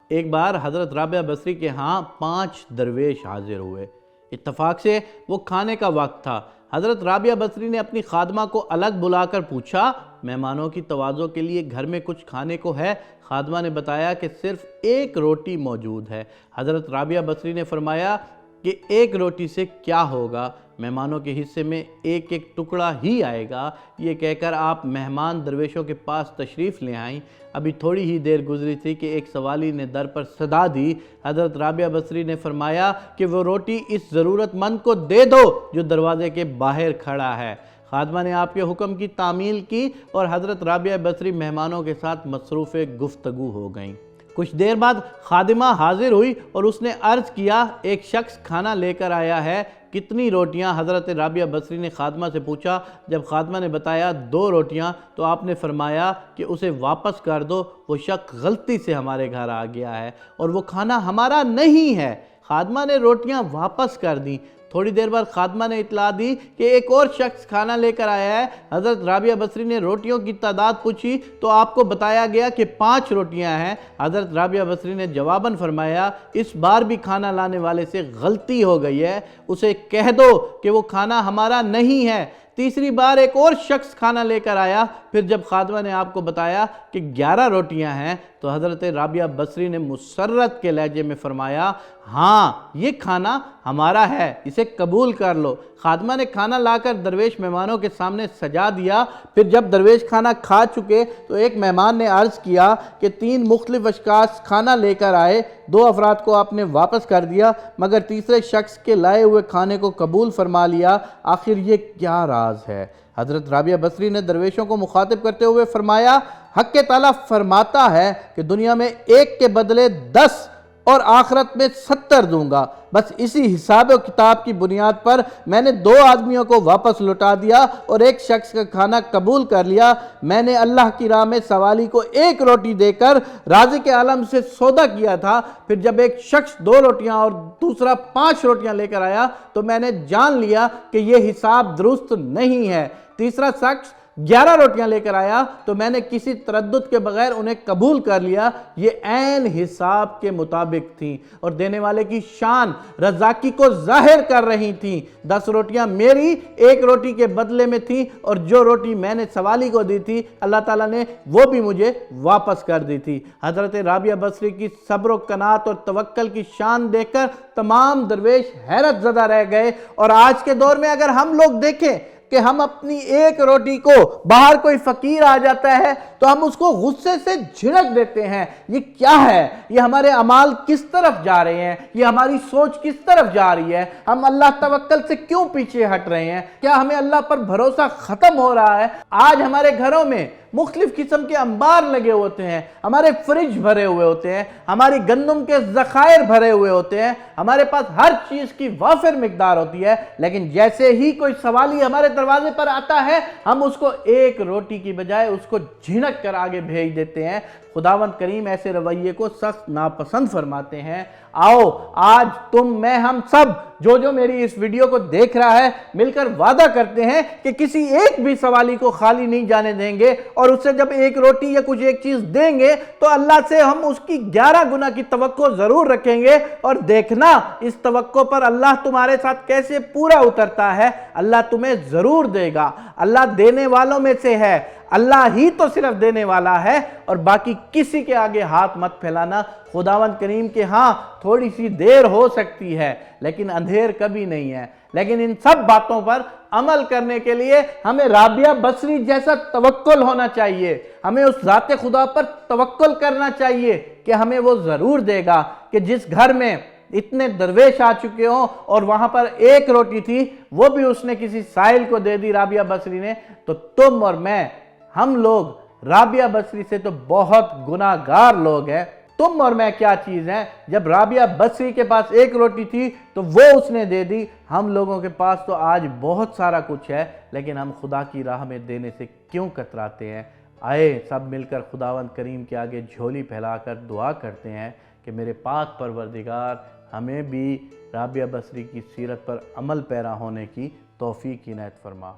ایک بار حضرت رابعہ بصری کے ہاں 5 درویش حاضر ہوئے۔ اتفاق سے وہ کھانے کا وقت تھا۔ حضرت رابعہ بصری نے اپنی خادمہ کو الگ بلا کر پوچھا، مہمانوں کی تواضع کے لیے گھر میں کچھ کھانے کو ہے؟ خادمہ نے بتایا کہ صرف 1 روٹی موجود ہے۔ حضرت رابعہ بصری نے فرمایا کہ 1 روٹی سے کیا ہوگا، مہمانوں کے حصے میں 1 ٹکڑا ہی آئے گا۔ یہ کہہ کر آپ مہمان درویشوں کے پاس تشریف لے آئیں۔ ابھی تھوڑی ہی دیر گزری تھی کہ ایک سوالی نے در پر صدا دی۔ حضرت رابعہ بصری نے فرمایا کہ وہ روٹی اس ضرورت مند کو دے دو جو دروازے کے باہر کھڑا ہے۔ خادمہ نے آپ کے حکم کی تعمیل کی اور حضرت رابعہ بصری مہمانوں کے ساتھ مصروف گفتگو ہو گئیں۔ کچھ دیر بعد خادمہ حاضر ہوئی اور اس نے عرض کیا، ایک شخص کھانا لے کر آیا ہے، کتنی روٹیاں؟ حضرت رابعہ بصری نے خادمہ سے پوچھا۔ جب خادمہ نے بتایا 2 روٹیاں تو آپ نے فرمایا کہ اسے واپس کر دو، وہ شخص غلطی سے ہمارے گھر آ گیا ہے اور وہ کھانا ہمارا نہیں ہے۔ خادمہ نے روٹیاں واپس کر دیں۔ تھوڑی دیر بعد خادمہ نے اطلاع دی کہ ایک اور شخص کھانا لے کر آیا ہے۔ حضرت رابعہ بصری نے روٹیوں کی تعداد پوچھی تو آپ کو بتایا گیا کہ 5 روٹیاں ہیں۔ حضرت رابعہ بصری نے جواباً فرمایا، اس بار بھی کھانا لانے والے سے غلطی ہو گئی ہے، اسے کہہ دو کہ وہ کھانا ہمارا نہیں ہے۔ تیسری بار ایک اور شخص کھانا لے کر آیا۔ پھر جب خادمہ نے آپ کو بتایا کہ 11 روٹیاں ہیں تو حضرت رابعہ بصری نے مسرت کے لہجے میں فرمایا، ہاں یہ کھانا ہمارا ہے، اسے قبول کر لو۔ خادمہ نے کھانا لا کر درویش مہمانوں کے سامنے سجا دیا۔ پھر جب درویش کھانا کھا چکے تو ایک مہمان نے عرض کیا کہ 3 مختلف اشخاص کھانا لے کر آئے، 2 افراد کو آپ نے واپس کر دیا مگر تیسرے شخص کے لائے ہوئے کھانے کو قبول فرما لیا، آخر یہ کیا راز ہے؟ حضرت رابعہ بصری نے درویشوں کو مخاطب کرتے ہوئے فرمایا، حق تعالیٰ فرماتا ہے کہ دنیا میں 1 کے بدلے 10 اور آخرت میں 70 دوں گا۔ بس اسی حساب و کتاب کی بنیاد پر میں نے 2 آدمیوں کو واپس لوٹا دیا اور 1 شخص کا کھانا قبول کر لیا۔ میں نے اللہ کی راہ میں سوالی کو 1 روٹی دے کر رازق عالم سے سودا کیا تھا۔ پھر جب ایک شخص 2 روٹیاں اور دوسرا 5 روٹیاں لے کر آیا تو میں نے جان لیا کہ یہ حساب درست نہیں ہے۔ تیسرا شخص 11 روٹیاں لے کر آیا تو میں نے کسی تردد کے بغیر انہیں قبول کر لیا، یہ عین حساب کے مطابق تھیں اور دینے والے کی شان رزاقی کو ظاہر کر رہی تھیں۔ 10 روٹیاں میری 1 روٹی کے بدلے میں تھیں اور جو روٹی میں نے سوالی کو دی تھی اللہ تعالیٰ نے وہ بھی مجھے واپس کر دی تھی۔ حضرت رابعہ بصری کی صبر و قناعت اور توکل کی شان دیکھ کر تمام درویش حیرت زدہ رہ گئے۔ اور آج کے دور میں اگر ہم لوگ دیکھیں کہ ہم اپنی 1 روٹی کو باہر کوئی فقیر آ جاتا ہے تو ہم اس کو غصے سے جھڑک دیتے ہیں، یہ کیا ہے؟ یہ ہمارے اعمال کس طرف جا رہے ہیں؟ یہ ہماری سوچ کس طرف جا رہی ہے؟ ہم اللہ توکل سے کیوں پیچھے ہٹ رہے ہیں؟ کیا ہمیں اللہ پر بھروسہ ختم ہو رہا ہے؟ آج ہمارے گھروں میں مختلف قسم کے انبار لگے ہوتے ہیں، ہمارے فریج بھرے ہوئے ہوتے ہیں، ہماری گندم کے ذخائر بھرے ہوئے ہوتے ہیں، ہمارے پاس ہر چیز کی وافر مقدار ہوتی ہے، لیکن جیسے ہی کوئی سوالی ہمارے دروازے پر آتا ہے ہم اس کو 1 روٹی کی بجائے اس کو جھنک کر آگے بھیج دیتے ہیں۔ خداوند کریم ایسے رویے کو سخت ناپسند فرماتے ہیں۔ آؤ آج تم، میں، ہم سب جو میری اس ویڈیو کو دیکھ رہا ہے مل کر وعدہ کرتے ہیں کہ کسی ایک بھی سوالی کو خالی نہیں جانے دیں گے اور اس سے جب 1 روٹی یا کچھ ایک چیز دیں گے تو اللہ سے ہم اس کی 11 گنا کی توقع ضرور رکھیں گے اور دیکھنا اس توقع پر اللہ تمہارے ساتھ کیسے پورا اترتا ہے۔ اللہ تمہیں ضرور دے گا، اللہ دینے والوں میں سے ہے، اللہ ہی تو صرف دینے والا ہے اور باقی کسی کے آگے ہاتھ مت پھیلانا۔ خداوند کریم کے ہاں تھوڑی سی دیر ہو سکتی ہے لیکن اندھیر کبھی نہیں ہے، لیکن ان سب باتوں پر عمل کرنے کے لیے ہمیں رابعہ بصری جیسا توکل ہونا چاہیے، ہمیں اس ذات خدا پر توکل کرنا چاہیے کہ ہمیں وہ ضرور دے گا۔ کہ جس گھر میں اتنے درویش آ چکے ہوں اور وہاں پر 1 روٹی تھی وہ بھی اس نے کسی سائل کو دے دی رابعہ بصری نے، تو تم اور میں، ہم لوگ رابعہ بصری سے تو بہت گناہگار لوگ ہیں۔ تم اور میں کیا چیز ہیں؟ جب رابعہ بصری کے پاس 1 روٹی تھی تو وہ اس نے دے دی، ہم لوگوں کے پاس تو آج بہت سارا کچھ ہے لیکن ہم خدا کی راہ میں دینے سے کیوں کتراتے ہیں؟ آئے سب مل کر خداوند کریم کے آگے جھولی پھیلا کر دعا کرتے ہیں کہ میرے پاک پروردگار ہمیں بھی رابعہ بصری کی سیرت پر عمل پیرا ہونے کی توفیق عنایت فرما۔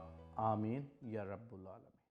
آمین یا رب العالمین۔